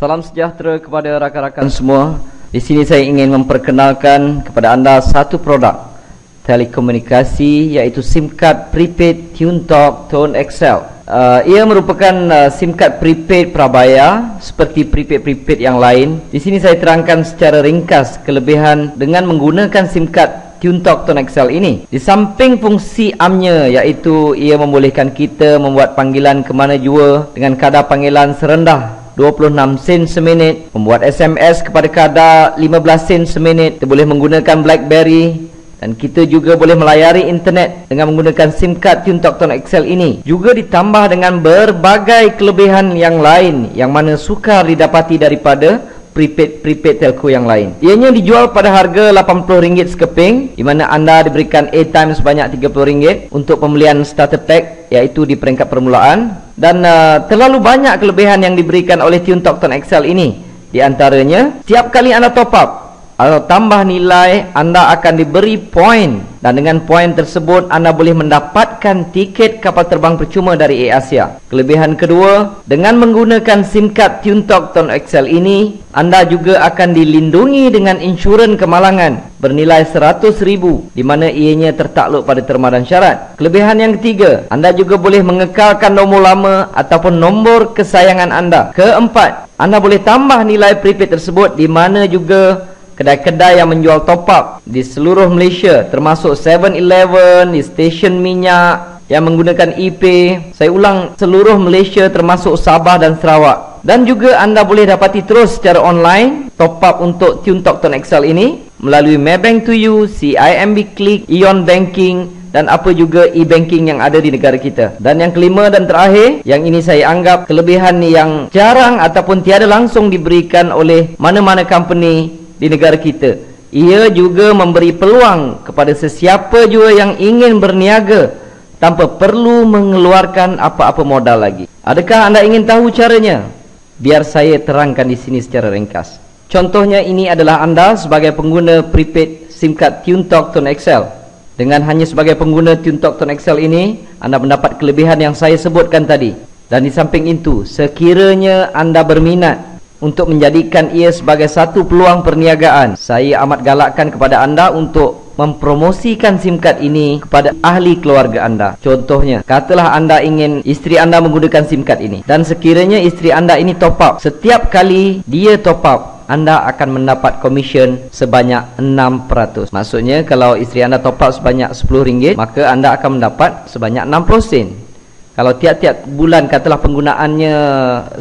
Salam sejahtera kepada rakan-rakan semua. Di sini saya ingin memperkenalkan kepada anda satu produk telekomunikasi, iaitu SIM card prepaid TuneTalk Tone XL. Ia merupakan SIM card prepaid prabayar seperti prepaid yang lain. Di sini saya terangkan secara ringkas kelebihan dengan menggunakan SIM card TuneTalk Tone XL ini. Di samping fungsi amnya, iaitu ia membolehkan kita membuat panggilan ke mana jua dengan kadar panggilan serendah 26 sen seminit, membuat SMS kepada kadar 15 sen seminit. Kita boleh menggunakan BlackBerry, dan kita juga boleh melayari internet dengan menggunakan SIM card TuneTalk Tone XL ini. Juga ditambah dengan berbagai kelebihan yang lain yang mana sukar didapati daripada prepaid telco yang lain. Ianya dijual pada harga RM80 sekeping, di mana anda diberikan airtime sebanyak RM30 untuk pembelian starter pack, iaitu di peringkat permulaan. Dan terlalu banyak kelebihan yang diberikan oleh TuneTalk Tone XL ini. Di antaranya, setiap kali anda top up atau tambah nilai, anda akan diberi poin, dan dengan poin tersebut anda boleh mendapatkan tiket kapal terbang percuma dari AirAsia. Kelebihan kedua, dengan menggunakan SIM card TuneTalk Tone XL ini, anda juga akan dilindungi dengan insurans kemalangan bernilai RM100,000, di mana ianya tertakluk pada terma dan syarat. Kelebihan yang ketiga, anda juga boleh mengekalkan nombor lama ataupun nombor kesayangan anda. Keempat, anda boleh tambah nilai prepaid tersebut, di mana juga kedai-kedai yang menjual top up di seluruh Malaysia, termasuk 7-Eleven, di stesen minyak yang menggunakan ePay. Saya ulang, seluruh Malaysia termasuk Sabah dan Sarawak. Dan juga anda boleh dapati terus secara online top up untuk TuneTalk Tone XL ini melalui Maybank to You, CIMB Click, Ion Banking, dan apa juga e-banking yang ada di negara kita. Dan yang kelima dan terakhir, yang ini saya anggap kelebihan yang jarang ataupun tiada langsung diberikan oleh mana-mana company di negara kita. Ia juga memberi peluang kepada sesiapa jua yang ingin berniaga tanpa perlu mengeluarkan apa-apa modal lagi. Adakah anda ingin tahu caranya? Biar saya terangkan di sini secara ringkas. Contohnya, ini adalah anda sebagai pengguna prepaid SIM card TuneTalk Tone XL. Dengan hanya sebagai pengguna TuneTalk Tone XL ini, anda mendapat kelebihan yang saya sebutkan tadi. Dan di samping itu, sekiranya anda berminat untuk menjadikan ia sebagai satu peluang perniagaan, saya amat galakkan kepada anda untuk mempromosikan SIM card ini kepada ahli keluarga anda. Contohnya, katalah anda ingin isteri anda menggunakan SIM card ini, dan sekiranya isteri anda ini top up, setiap kali dia top up, anda akan mendapat komisen sebanyak 6%. Maksudnya, kalau isteri anda top up sebanyak RM10, maka anda akan mendapat sebanyak 60 sen. Kalau tiap-tiap bulan katalah penggunaannya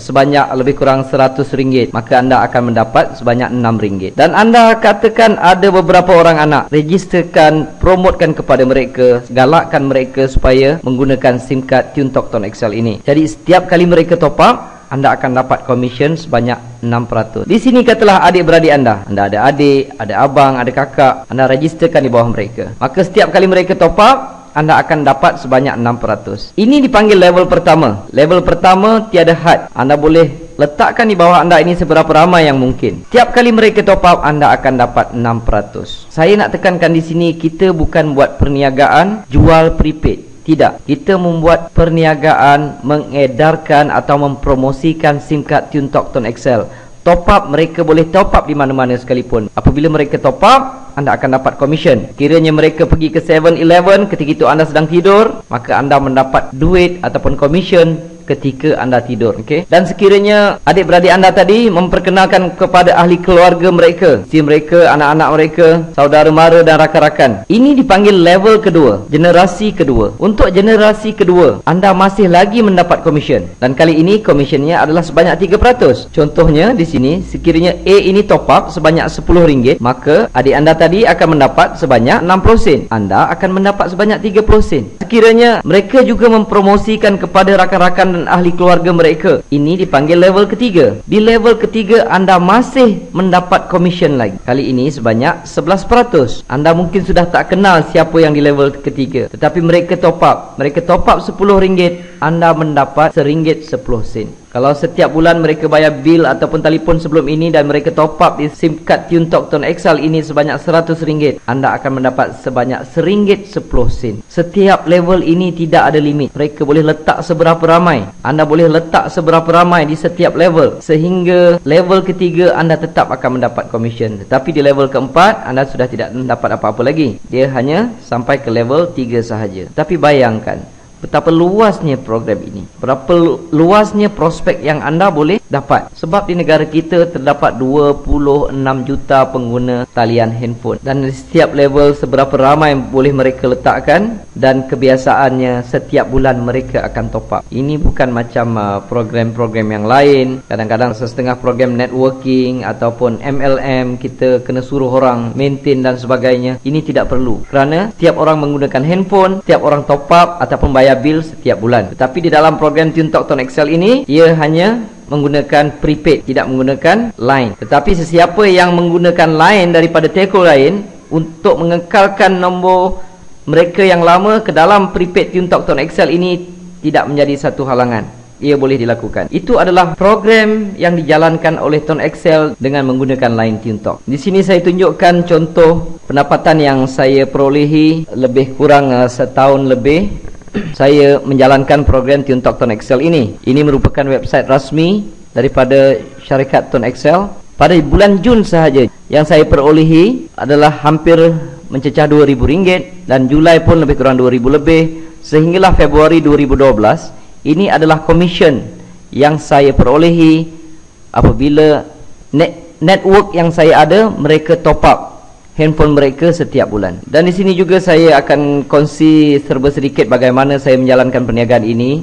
sebanyak lebih kurang RM100, maka anda akan mendapat sebanyak RM6. Dan anda katakan ada beberapa orang anak, registerkan, promotkan kepada mereka, galakkan mereka supaya menggunakan SIM card TuneTalk Tone XL ini. Jadi setiap kali mereka top up, anda akan dapat komisen sebanyak 6%. Di sini katalah adik-beradik anda ada adik, ada abang, ada kakak, anda registerkan di bawah mereka. Maka setiap kali mereka top up, anda akan dapat sebanyak 6%. Ini dipanggil level pertama. Level pertama tiada had. Anda boleh letakkan di bawah anda ini seberapa ramai yang mungkin. Tiap kali mereka top up, anda akan dapat 6%. Saya nak tekankan di sini, kita bukan buat perniagaan jual prepaid. Tidak. Kita membuat perniagaan mengedarkan atau mempromosikan SIM card TuneTalk Tone XL. Top up, mereka boleh top up di mana-mana sekalipun. Apabila mereka top up, anda akan dapat komisen. Kiranya mereka pergi ke 7-Eleven ketika itu anda sedang tidur, maka anda mendapat duit ataupun komisen ketika anda tidur. Okey. Dan sekiranya adik-beradik anda tadi memperkenalkan kepada ahli keluarga mereka, isteri mereka, anak-anak mereka, saudara mara dan rakan-rakan, ini dipanggil level kedua, generasi kedua. Untuk generasi kedua, anda masih lagi mendapat komisen, dan kali ini komisennya adalah sebanyak 3%. Contohnya di sini, sekiranya A ini top up sebanyak RM10, maka adik anda tadi akan mendapat sebanyak 60 sen. Anda akan mendapat sebanyak 30 sen. Sekiranya mereka juga mempromosikan kepada rakan-rakan dan ahli keluarga mereka, ini dipanggil level ketiga. Di level ketiga, anda masih mendapat komisen lagi. Kali ini sebanyak 11%. Anda mungkin sudah tak kenal siapa yang di level ketiga, tetapi mereka top up. Mereka top up RM10, anda mendapat RM1.10. Kalau setiap bulan mereka bayar bil ataupun telefon sebelum ini dan mereka top up di SIM card TuneTalk Tone XL ini sebanyak RM100, anda akan mendapat sebanyak RM1.10. Setiap level ini tidak ada limit. Mereka boleh letak seberapa ramai. Anda boleh letak seberapa ramai di setiap level, sehingga level ketiga anda tetap akan mendapat komisen. Tetapi di level keempat anda sudah tidak mendapat apa-apa lagi. Dia hanya sampai ke level 3 sahaja. Tapi bayangkan betapa luasnya program ini, berapa luasnya prospek yang anda boleh dapat. Sebab di negara kita terdapat 26 juta pengguna talian handphone, dan di setiap level seberapa ramai boleh mereka letakkan, dan kebiasaannya setiap bulan mereka akan top up. Ini bukan macam program-program yang lain. Kadang-kadang setengah program networking ataupun MLM kita kena suruh orang maintain dan sebagainya. Ini tidak perlu, kerana setiap orang menggunakan handphone, setiap orang top up ataupun bayar bil setiap bulan. Tetapi di dalam program TuneTalk Tone XL ini, ia hanya menggunakan prepaid, tidak menggunakan line. Tetapi sesiapa yang menggunakan line daripada telco lain untuk mengekalkan nombor mereka yang lama ke dalam prepaid TuneTalk Tone XL ini tidak menjadi satu halangan. Ia boleh dilakukan. Itu adalah program yang dijalankan oleh Tone XL dengan menggunakan line TuneTalk. Di sini saya tunjukkan contoh pendapatan yang saya perolehi lebih kurang setahun lebih saya menjalankan program TuneTalk Tone XL ini. Ini merupakan website rasmi daripada syarikat Tone XL. Pada bulan Jun sahaja yang saya perolehi adalah hampir mencecah RM2,000, dan Julai pun lebih kurang RM2,000 lebih, sehinggalah Februari 2012. Ini adalah komisen yang saya perolehi apabila network yang saya ada mereka top up handphone mereka setiap bulan. Dan di sini juga saya akan kongsi serba sedikit bagaimana saya menjalankan perniagaan ini.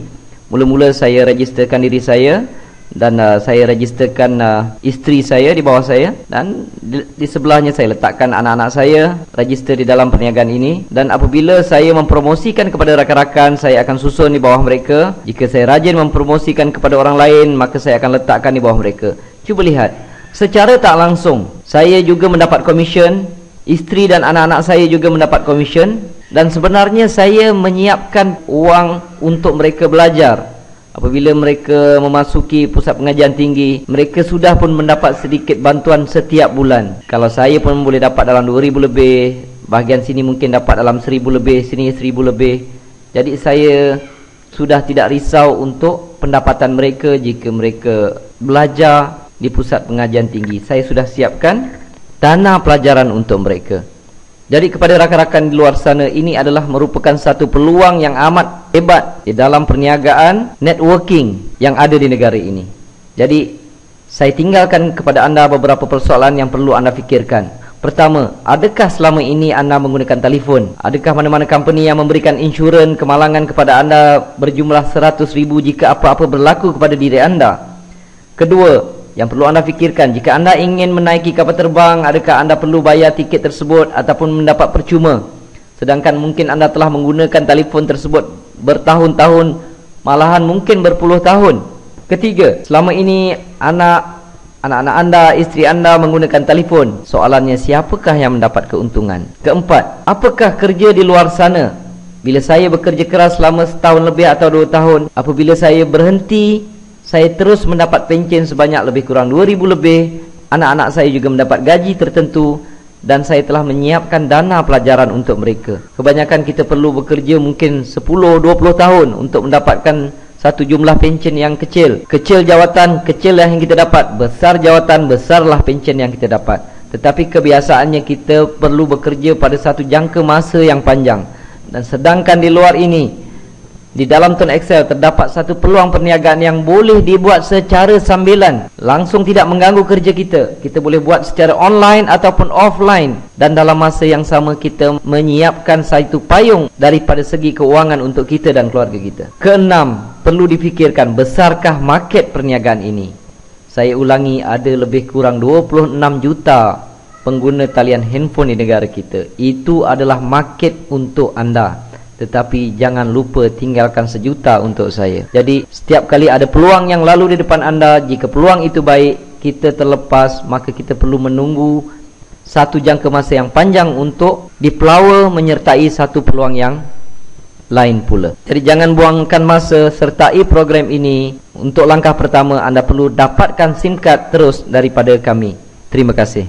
Mula-mula saya registerkan diri saya, dan saya registerkan isteri saya di bawah saya, dan di sebelahnya saya letakkan anak-anak saya register di dalam perniagaan ini. Dan apabila saya mempromosikan kepada rakan-rakan, saya akan susun di bawah mereka. Jika saya rajin mempromosikan kepada orang lain, maka saya akan letakkan di bawah mereka. Cuba lihat, secara tak langsung saya juga mendapat komisen, isteri dan anak-anak saya juga mendapat komisen, dan sebenarnya saya menyiapkan uang untuk mereka belajar. Apabila mereka memasuki pusat pengajian tinggi, mereka sudah pun mendapat sedikit bantuan setiap bulan. Kalau saya pun boleh dapat dalam RM2,000 lebih, bahagian sini mungkin dapat dalam RM1,000 lebih, sini RM1,000 lebih. Jadi saya sudah tidak risau untuk pendapatan mereka jika mereka belajar di pusat pengajian tinggi. Saya sudah siapkan dana pelajaran untuk mereka. Jadi kepada rakan-rakan di luar sana, ini adalah merupakan satu peluang yang amat hebat di dalam perniagaan networking yang ada di negara ini. Jadi saya tinggalkan kepada anda beberapa persoalan yang perlu anda fikirkan. Pertama, adakah selama ini anda menggunakan telefon? Adakah mana-mana company yang memberikan insurans kemalangan kepada anda berjumlah RM100,000 jika apa-apa berlaku kepada diri anda? Kedua, yang perlu anda fikirkan, jika anda ingin menaiki kapal terbang, adakah anda perlu bayar tiket tersebut ataupun mendapat percuma? Sedangkan mungkin anda telah menggunakan telefon tersebut bertahun-tahun, malahan mungkin berpuluh tahun. Ketiga, selama ini anak-anak anda, isteri anda menggunakan telefon. Soalannya, siapakah yang mendapat keuntungan? Keempat, apakah kerja di luar sana? Bila saya bekerja keras selama setahun lebih atau 2 tahun, apabila saya berhenti, saya terus mendapat pencen sebanyak lebih kurang RM2,000 lebih. Anak-anak saya juga mendapat gaji tertentu, dan saya telah menyiapkan dana pelajaran untuk mereka. Kebanyakan kita perlu bekerja mungkin 10-20 tahun untuk mendapatkan satu jumlah pencen yang kecil. Kecil jawatan, kecil yang kita dapat. Besar jawatan, besarlah pencen yang kita dapat. Tetapi kebiasaannya kita perlu bekerja pada satu jangka masa yang panjang. Dan sedangkan di luar ini, di dalam Tone XL terdapat satu peluang perniagaan yang boleh dibuat secara sambilan, langsung tidak mengganggu kerja kita. Kita boleh buat secara online ataupun offline, dan dalam masa yang sama kita menyiapkan satu payung daripada segi keuangan untuk kita dan keluarga kita. Keenam, perlu difikirkan, besarkah market perniagaan ini? Saya ulangi, ada lebih kurang 26 juta pengguna talian handphone di negara kita. Itu adalah market untuk anda. Tetapi jangan lupa tinggalkan 1 juta untuk saya. Jadi setiap kali ada peluang yang lalu di depan anda, jika peluang itu baik, kita terlepas, maka kita perlu menunggu satu jangka masa yang panjang untuk dipelawa menyertai satu peluang yang lain pula. Jadi jangan buangkan masa, sertai program ini. Untuk langkah pertama, anda perlu dapatkan SIM card terus daripada kami. Terima kasih.